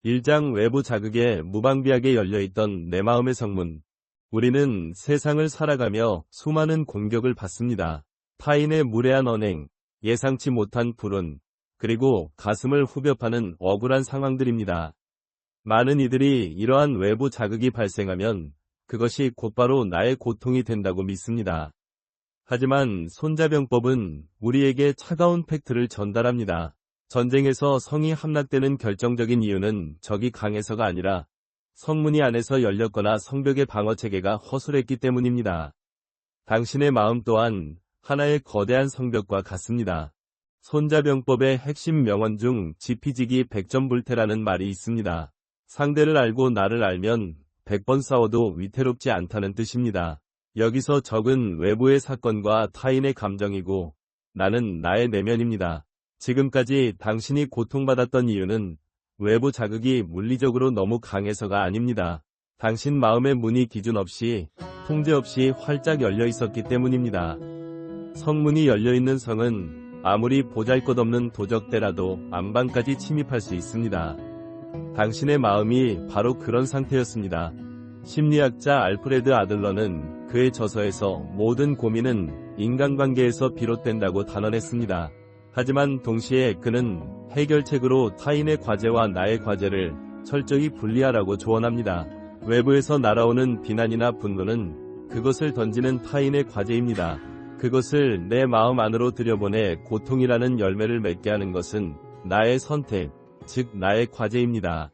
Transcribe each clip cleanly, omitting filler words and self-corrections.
1장 외부 자극에 무방비하게 열려있던 내 마음의 성문. 우리는 세상을 살아가며 수많은 공격을 받습니다. 타인의 무례한 언행, 예상치 못한 불운, 그리고 가슴을 후벼 파는 억울한 상황들입니다. 많은 이들이 이러한 외부 자극이 발생하면 그것이 곧바로 나의 고통이 된다고 믿습니다. 하지만 손자병법은 우리에게 차가운 팩트를 전달합니다. 전쟁에서 성이 함락되는 결정적인 이유는 적이 강해서가 아니라 성문이 안에서 열렸거나 성벽의 방어체계가 허술했기 때문입니다. 당신의 마음 또한 하나의 거대한 성벽과 같습니다. 손자병법의 핵심 명언 중 지피지기 백전불태라는 말이 있습니다. 상대를 알고 나를 알면 100번 싸워도 위태롭지 않다는 뜻입니다. 여기서 적은 외부의 사건과 타인의 감정이고 나는 나의 내면입니다. 지금까지 당신이 고통받았던 이유는 외부 자극이 물리적으로 너무 강해서가 아닙니다. 당신 마음의 문이 기준 없이, 통제 없이 활짝 열려 있었기 때문입니다. 성문이 열려있는 성은 아무리 보잘것없는 도적대라도 안방까지 침입할 수 있습니다. 당신의 마음이 바로 그런 상태였습니다. 심리학자 알프레드 아들러는 그의 저서에서 모든 고민은 인간관계에서 비롯된다고 단언했습니다. 하지만 동시에 그는 해결책으로 타인의 과제와 나의 과제를 철저히 분리하라고 조언합니다. 외부에서 날아오는 비난이나 분노는 그것을 던지는 타인의 과제입니다. 그것을 내 마음 안으로 들여보내 고통이라는 열매를 맺게 하는 것은 나의 선택, 즉 나의 과제입니다.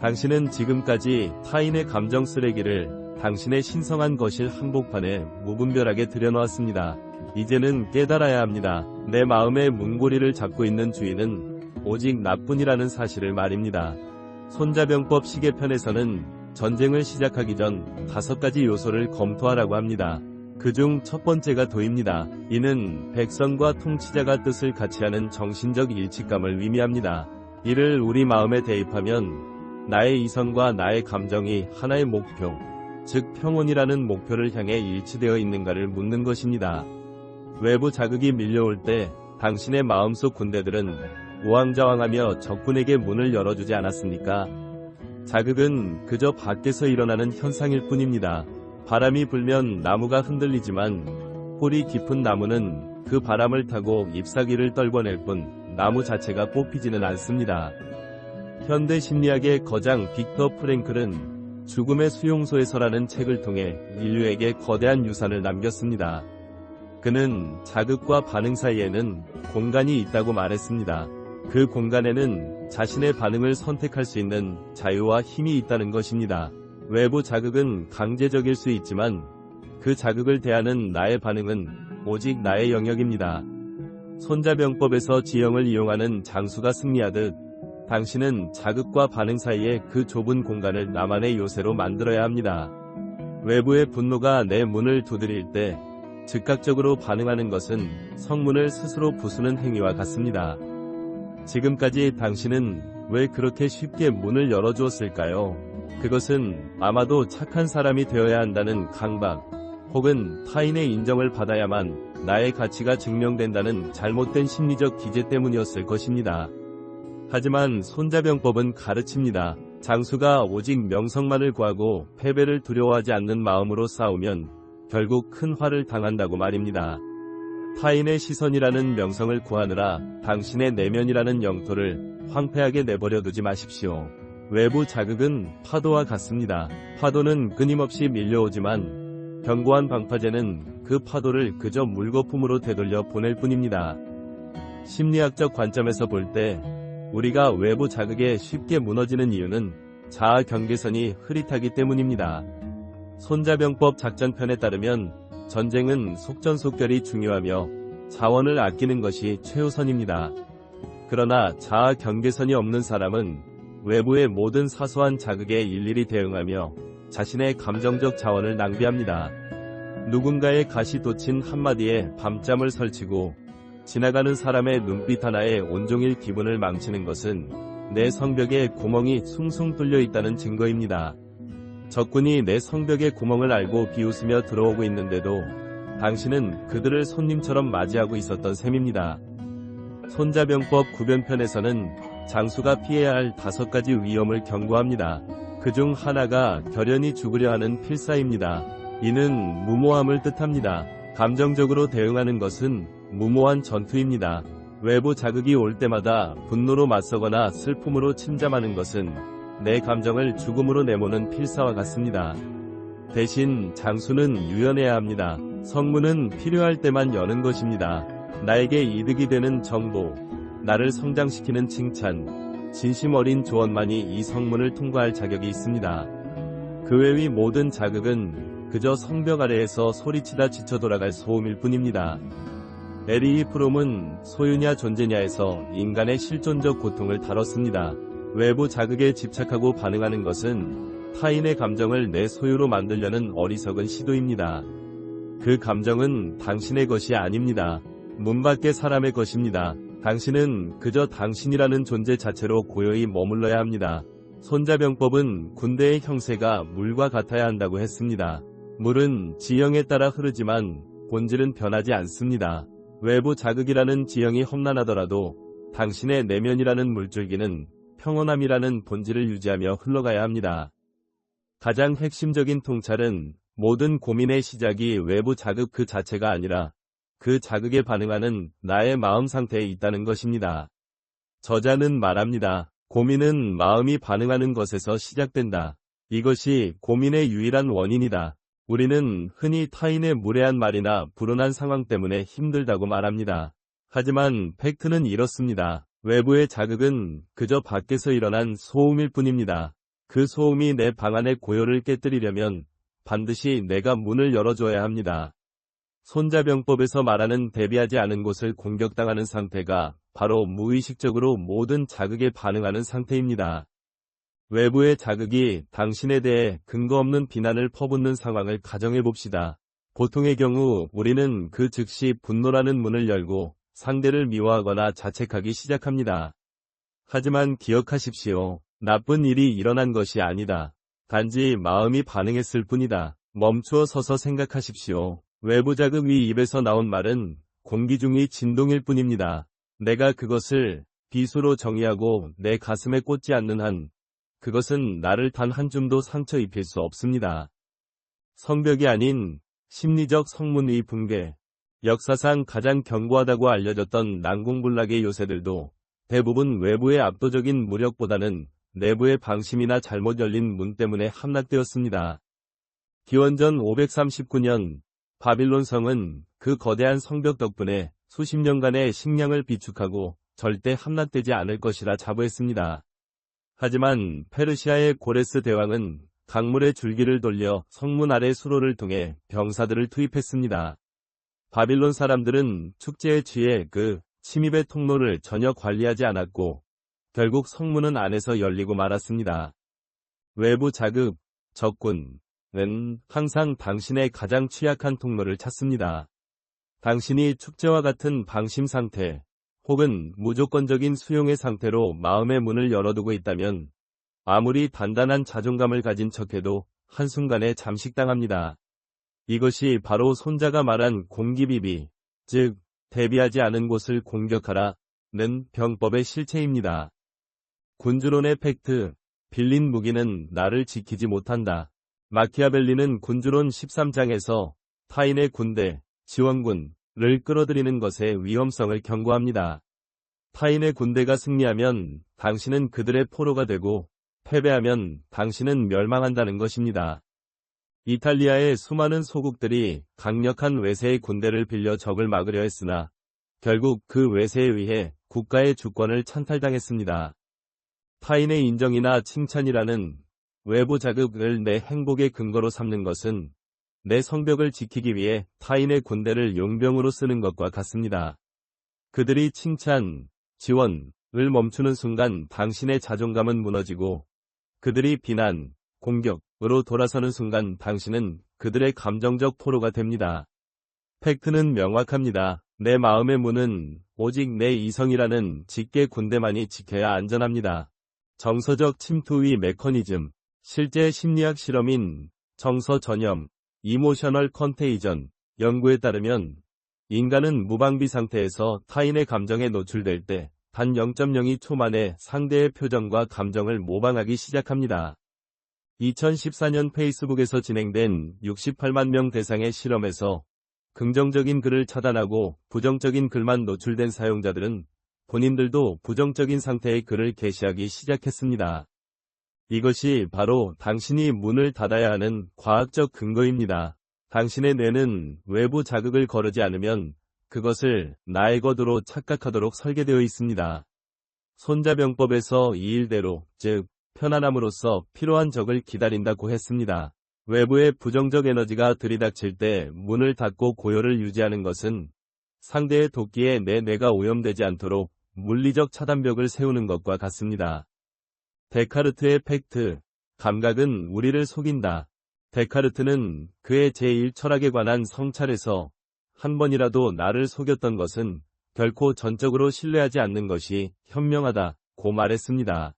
당신은 지금까지 타인의 감정 쓰레기를 당신의 신성한 거실 한복판에 무분별하게 들여놓았습니다. 이제는 깨달아야 합니다. 내 마음의 문고리를 잡고 있는 주인은 오직 나뿐이라는 사실을 말입니다. 손자병법 시계편에서는 전쟁을 시작하기 전 5가지 요소를 검토하라고 합니다. 그중 첫 번째가 도입니다. 이는 백성과 통치자가 뜻을 같이 하는 정신적 일치감을 의미합니다. 이를 우리 마음에 대입하면 나의 이성과 나의 감정이 하나의 목표, 즉 평온이라는 목표를 향해 일치되어 있는가를 묻는 것입니다. 외부 자극이 밀려올 때 당신의 마음속 군대들은 우왕좌왕하며 적군에게 문을 열어주지 않았습니까? 자극은 그저 밖에서 일어나는 현상일 뿐입니다. 바람이 불면 나무가 흔들리지만 뿌리 깊은 나무는 그 바람을 타고 잎사귀를 떨궈낼 뿐 나무 자체가 뽑히지는 않습니다. 현대 심리학의 거장 빅터 프랭클은 죽음의 수용소에서라는 책을 통해 인류에게 거대한 유산을 남겼습니다. 그는 자극과 반응 사이에는 공간이 있다고 말했습니다. 그 공간에는 자신의 반응을 선택할 수 있는 자유와 힘이 있다는 것입니다. 외부 자극은 강제적일 수 있지만 그 자극을 대하는 나의 반응은 오직 나의 영역입니다. 손자병법에서 지형을 이용하는 장수가 승리하듯 당신은 자극과 반응 사이의 그 좁은 공간을 나만의 요새로 만들어야 합니다. 외부의 분노가 내 문을 두드릴 때 즉각적으로 반응하는 것은 성문을 스스로 부수는 행위와 같습니다. 지금까지 당신은 왜 그렇게 쉽게 문을 열어주었을까요? 그것은 아마도 착한 사람이 되어야 한다는 강박, 혹은 타인의 인정을 받아야만 나의 가치가 증명된다는 잘못된 심리적 기제 때문이었을 것입니다. 하지만 손자병법은 가르칩니다. 장수가 오직 명성만을 구하고 패배를 두려워하지 않는 마음으로 싸우면 결국 큰 화를 당한다고 말입니다. 타인의 시선이라는 명성을 구하느라 당신의 내면이라는 영토를 황폐하게 내버려 두지 마십시오. 외부 자극은 파도와 같습니다. 파도는 끊임없이 밀려오지만 견고한 방파제는 그 파도를 그저 물거품으로 되돌려 보낼 뿐입니다. 심리학적 관점에서 볼 때 우리가 외부 자극에 쉽게 무너지는 이유는 자아 경계선이 흐릿하기 때문입니다. 손자병법 작전편에 따르면 전쟁은 속전속결이 중요하며 자원을 아끼는 것이 최우선입니다. 그러나 자아 경계선이 없는 사람은 외부의 모든 사소한 자극에 일일이 대응하며 자신의 감정적 자원을 낭비합니다. 누군가의 가시 돋친 한마디에 밤잠을 설치고 지나가는 사람의 눈빛 하나에 온종일 기분을 망치는 것은 내 성벽에 구멍이 숭숭 뚫려 있다는 증거입니다. 적군이 내 성벽의 구멍을 알고 비웃으며 들어오고 있는데도 당신은 그들을 손님처럼 맞이하고 있었던 셈입니다. 손자병법 구변편에서는 장수가 피해야 할 5가지 위험을 경고합니다. 그중 하나가 결연히 죽으려 하는 필사입니다. 이는 무모함을 뜻합니다. 감정적으로 대응하는 것은 무모한 전투입니다. 외부 자극이 올 때마다 분노로 맞서거나 슬픔으로 침잠하는 것은 내 감정을 죽음으로 내모는 필사와 같습니다. 대신 장수는 유연해야 합니다. 성문은 필요할 때만 여는 것입니다. 나에게 이득이 되는 정보, 나를 성장시키는 칭찬, 진심 어린 조언만이 이 성문을 통과할 자격이 있습니다. 그 외의 모든 자극은 그저 성벽 아래에서 소리치다 지쳐 돌아갈 소음일 뿐입니다. 에리히 프롬은 소유냐 존재냐에서 인간의 실존적 고통을 다뤘습니다. 외부 자극에 집착하고 반응하는 것은 타인의 감정을 내 소유로 만들려는 어리석은 시도입니다. 그 감정은 당신의 것이 아닙니다. 문 밖의 사람의 것입니다. 당신은 그저 당신이라는 존재 자체로 고요히 머물러야 합니다. 손자병법은 군대의 형세가 물과 같아야 한다고 했습니다. 물은 지형에 따라 흐르지만 본질은 변하지 않습니다. 외부 자극이라는 지형이 험난하더라도 당신의 내면이라는 물줄기는 평온함이라는 본질을 유지하며 흘러가야 합니다. 가장 핵심적인 통찰은 모든 고민의 시작이 외부 자극 그 자체가 아니라 그 자극에 반응하는 나의 마음 상태에 있다는 것입니다. 저자는 말합니다. 고민은 마음이 반응하는 것에서 시작된다. 이것이 고민의 유일한 원인이다. 우리는 흔히 타인의 무례한 말이나 불온한 상황 때문에 힘들다고 말합니다. 하지만 팩트는 이렇습니다. 외부의 자극은 그저 밖에서 일어난 소음일 뿐입니다. 그 소음이 내 방 안의 고요를 깨뜨리려면 반드시 내가 문을 열어줘야 합니다. 손자병법에서 말하는 대비하지 않은 곳을 공격당하는 상태가 바로 무의식적으로 모든 자극에 반응하는 상태입니다. 외부의 자극이 당신에 대해 근거 없는 비난을 퍼붓는 상황을 가정해봅시다. 보통의 경우 우리는 그 즉시 분노라는 문을 열고 상대를 미워하거나 자책하기 시작합니다. 하지만 기억하십시오. 나쁜 일이 일어난 것이 아니다. 단지 마음이 반응했을 뿐이다. 멈추어 서서 생각하십시오. 외부 자극 위 입에서 나온 말은 공기 중의 진동일 뿐입니다. 내가 그것을 비수로 정의하고 내 가슴에 꽂지 않는 한 그것은 나를 단 한 줌도 상처 입힐 수 없습니다. 성벽이 아닌 심리적 성문의 붕괴. 역사상 가장 견고하다고 알려졌던 난공불락의 요새들도 대부분 외부의 압도적인 무력보다는 내부의 방심이나 잘못 열린 문 때문에 함락되었습니다. 기원전 539년 바빌론 성은 그 거대한 성벽 덕분에 수십 년간의 식량을 비축하고 절대 함락되지 않을 것이라 자부했습니다. 하지만 페르시아의 고레스 대왕은 강물의 줄기를 돌려 성문 아래 수로를 통해 병사들을 투입했습니다. 바빌론 사람들은 축제에 취해 그 침입의 통로를 전혀 관리하지 않았고 결국 성문은 안에서 열리고 말았습니다. 외부 자극, 적군은 항상 당신의 가장 취약한 통로를 찾습니다. 당신이 축제와 같은 방심 상태 혹은 무조건적인 수용의 상태로 마음의 문을 열어두고 있다면 아무리 단단한 자존감을 가진 척해도 한순간에 잠식당합니다. 이것이 바로 손자가 말한 공기비비, 즉 대비하지 않은 곳을 공격하라는 병법의 실체입니다. 군주론의 팩트, 빌린 무기는 나를 지키지 못한다. 마키아벨리는 군주론 13장에서 타인의 군대, 지원군을 끌어들이는 것의 위험성을 경고합니다. 타인의 군대가 승리하면 당신은 그들의 포로가 되고 패배하면 당신은 멸망한다는 것입니다. 이탈리아의 수많은 소국들이 강력한 외세의 군대를 빌려 적을 막으려 했으나 결국 그 외세에 의해 국가의 주권을 찬탈당했습니다. 타인의 인정이나 칭찬이라는 외부 자극을 내 행복의 근거로 삼는 것은 내 성벽을 지키기 위해 타인의 군대를 용병으로 쓰는 것과 같습니다. 그들이 칭찬, 지원을 멈추는 순간 당신의 자존감은 무너지고 그들이 비난, 공격으로 돌아서는 순간 당신은 그들의 감정적 포로가 됩니다. 팩트는 명확합니다. 내 마음의 문은 오직 내 이성이라는 직계 군대만이 지켜야 안전합니다. 정서적 침투의 메커니즘, 실제 심리학 실험인 정서 전염, 이모셔널 컨테이전 연구에 따르면 인간은 무방비 상태에서 타인의 감정에 노출될 때 단 0.02초 만에 상대의 표정과 감정을 모방하기 시작합니다. 2014년 페이스북에서 진행된 68만 명 대상의 실험에서 긍정적인 글을 차단하고 부정적인 글만 노출된 사용자들은 본인들도 부정적인 상태의 글을 게시하기 시작했습니다. 이것이 바로 당신이 문을 닫아야 하는 과학적 근거입니다. 당신의 뇌는 외부 자극을 거르지 않으면 그것을 나의 것으로 착각하도록 설계되어 있습니다. 손자병법에서 이 일대로, 즉 편안함으로써 필요한 적을 기다린다고 했습니다. 외부의 부정적 에너지가 들이닥칠 때 문을 닫고 고요를 유지하는 것은 상대의 도끼에 내 뇌가 오염되지 않도록 물리적 차단벽을 세우는 것과 같습니다. 데카르트의 팩트, 감각은 우리를 속인다. 데카르트는 그의 제1철학에 관한 성찰에서 한 번이라도 나를 속였던 것은 결코 전적으로 신뢰하지 않는 것이 현명하다고 말했습니다.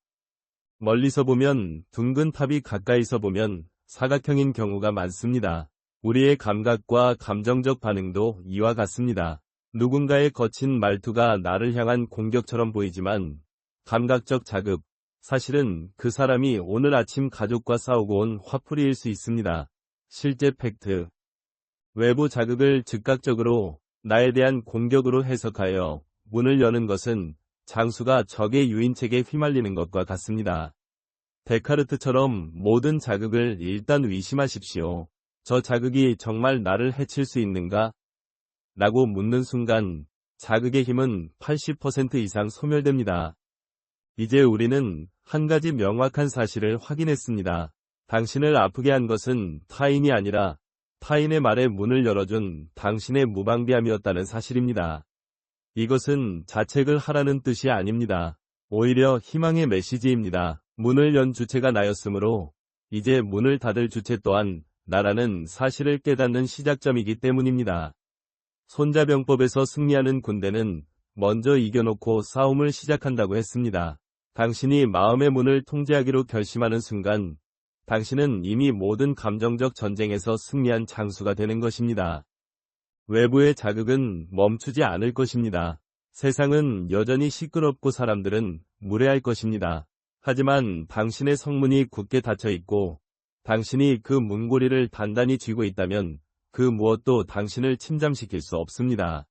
멀리서 보면 둥근 탑이 가까이서 보면 사각형인 경우가 많습니다. 우리의 감각과 감정적 반응도 이와 같습니다. 누군가의 거친 말투가 나를 향한 공격처럼 보이지만 감각적 자극, 사실은 그 사람이 오늘 아침 가족과 싸우고 온 화풀이일 수 있습니다. 실제 팩트. 외부 자극을 즉각적으로 나에 대한 공격으로 해석하여 문을 여는 것은 장수가 적의 유인책에 휘말리는 것과 같습니다. 데카르트처럼 모든 자극을 일단 의심하십시오. 저 자극이 정말 나를 해칠 수 있는가? 라고 묻는 순간 자극의 힘은 80% 이상 소멸됩니다. 이제 우리는 한 가지 명확한 사실을 확인했습니다. 당신을 아프게 한 것은 타인이 아니라 타인의 말에 문을 열어준 당신의 무방비함이었다는 사실입니다. 이것은 자책을 하라는 뜻이 아닙니다. 오히려 희망의 메시지입니다. 문을 연 주체가 나였으므로 이제 문을 닫을 주체 또한 나라는 사실을 깨닫는 시작점이기 때문입니다. 손자병법에서 승리하는 군대는 먼저 이겨놓고 싸움을 시작한다고 했습니다. 당신이 마음의 문을 통제하기로 결심하는 순간 당신은 이미 모든 감정적 전쟁에서 승리한 장수가 되는 것입니다. 외부의 자극은 멈추지 않을 것입니다. 세상은 여전히 시끄럽고 사람들은 무례할 것입니다. 하지만 당신의 성문이 굳게 닫혀 있고 당신이 그 문고리를 단단히 쥐고 있다면 그 무엇도 당신을 침잠시킬 수 없습니다.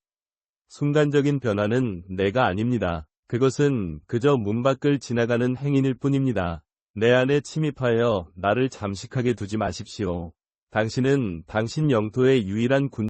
순간적인 변화는 내가 아닙니다. 그것은 그저 문 밖을 지나가는 행인일 뿐입니다. 내 안에 침입하여 나를 잠식하게 두지 마십시오. 당신은 당신 영토의 유일한 군